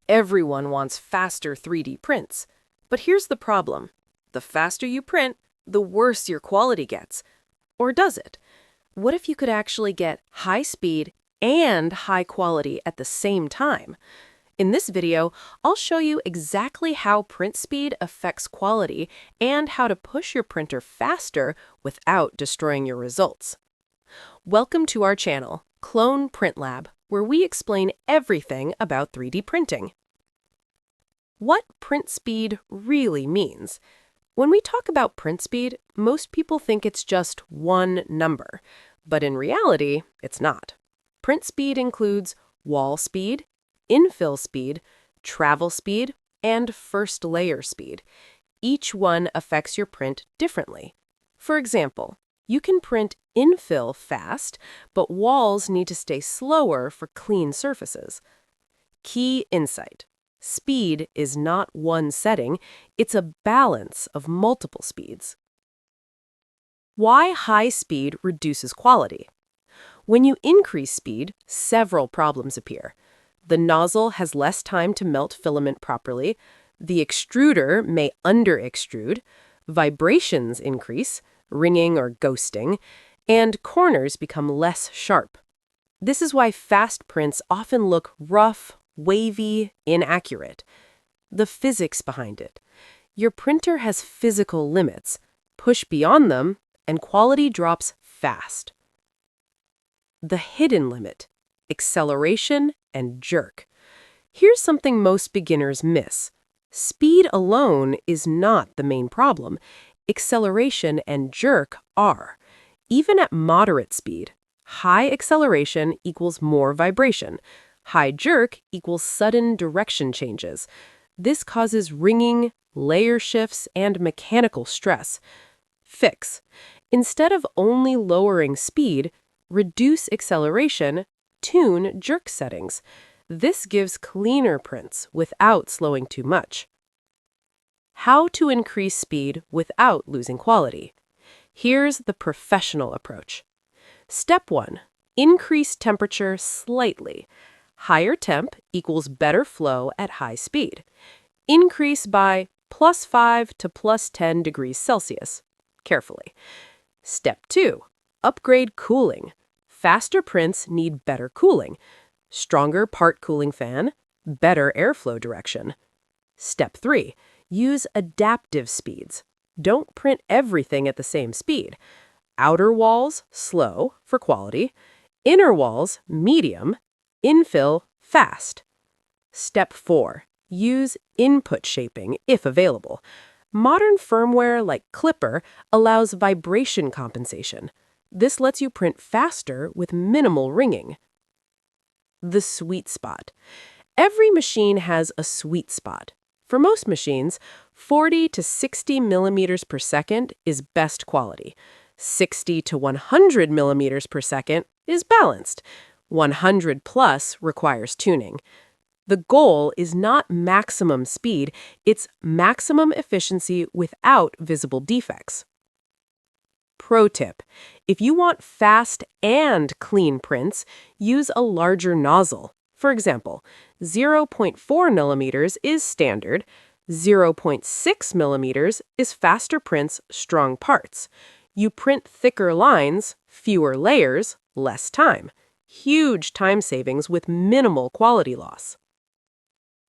Everyone wants faster 3D prints. But here's the problem. The faster you print, the worse your quality gets. Or does it? What if you could actually get high speed and high quality at the same time? In this video, I'll show you exactly how print speed affects quality and how to push your printer faster without destroying your results. Welcome to our channel, Clone Print Lab, where we explain everything about 3D printing. What print speed really means. When we talk about print speed, most people think it's just one number, but in reality, it's not. Print speed includes wall speed, infill speed, travel speed, and first layer speed. Each one affects your print differently. For example, you can print infill fast, but walls need to stay slower for clean surfaces. Key insight. Speed is not one setting, it's a balance of multiple speeds. Why high speed reduces quality? When you increase speed, several problems appear. The nozzle has less time to melt filament properly, the extruder may under-extrude, vibrations increase, ringing or ghosting, and corners become less sharp. This is why fast prints often look rough, wavy, inaccurate. The physics behind it. Your printer has physical limits. Push beyond them, and quality drops fast. The hidden limit. Acceleration and jerk. Here's something most beginners miss. Speed alone is not the main problem. Acceleration and jerk are. Even at moderate speed, high acceleration equals more vibration. High jerk equals sudden direction changes. This causes ringing, layer shifts, and mechanical stress. Fix. Instead of only lowering speed, reduce acceleration, tune jerk settings. This gives cleaner prints without slowing too much. How to increase speed without losing quality. Here's the professional approach. Step 1. Increase temperature slightly. Higher temp equals better flow at high speed. Increase by +5 to +10 degrees Celsius. Carefully. Step 2. Upgrade cooling. Faster prints need better cooling. Stronger part cooling fan, better airflow direction. Step 3. Use adaptive speeds. Don't print everything at the same speed. Outer walls, slow, for quality. Inner walls, medium. Infill, fast. Step 4. Use input shaping if available. Modern firmware like Klipper allows vibration compensation. This lets you print faster with minimal ringing. The sweet spot. Every machine has a sweet spot. For most machines, 40 to 60 millimeters per second is best quality. 60 to 100 millimeters per second is balanced. 100 plus requires tuning. The goal is not maximum speed, it's maximum efficiency without visible defects. Pro tip: if you want fast and clean prints, use a larger nozzle. For example, 0.4 millimeters is standard, 0.6 millimeters is faster prints, strong parts. You print thicker lines, fewer layers, less time. Huge time savings with minimal quality loss.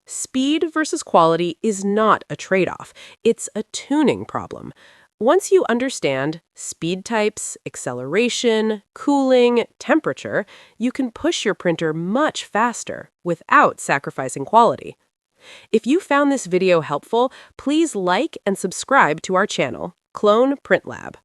Speed versus quality is not a trade-off, it's a tuning problem. Once you understand speed types, acceleration, cooling, temperature, you can push your printer much faster without sacrificing quality. If you found this video helpful, please like and subscribe to our channel, Clone Print Lab.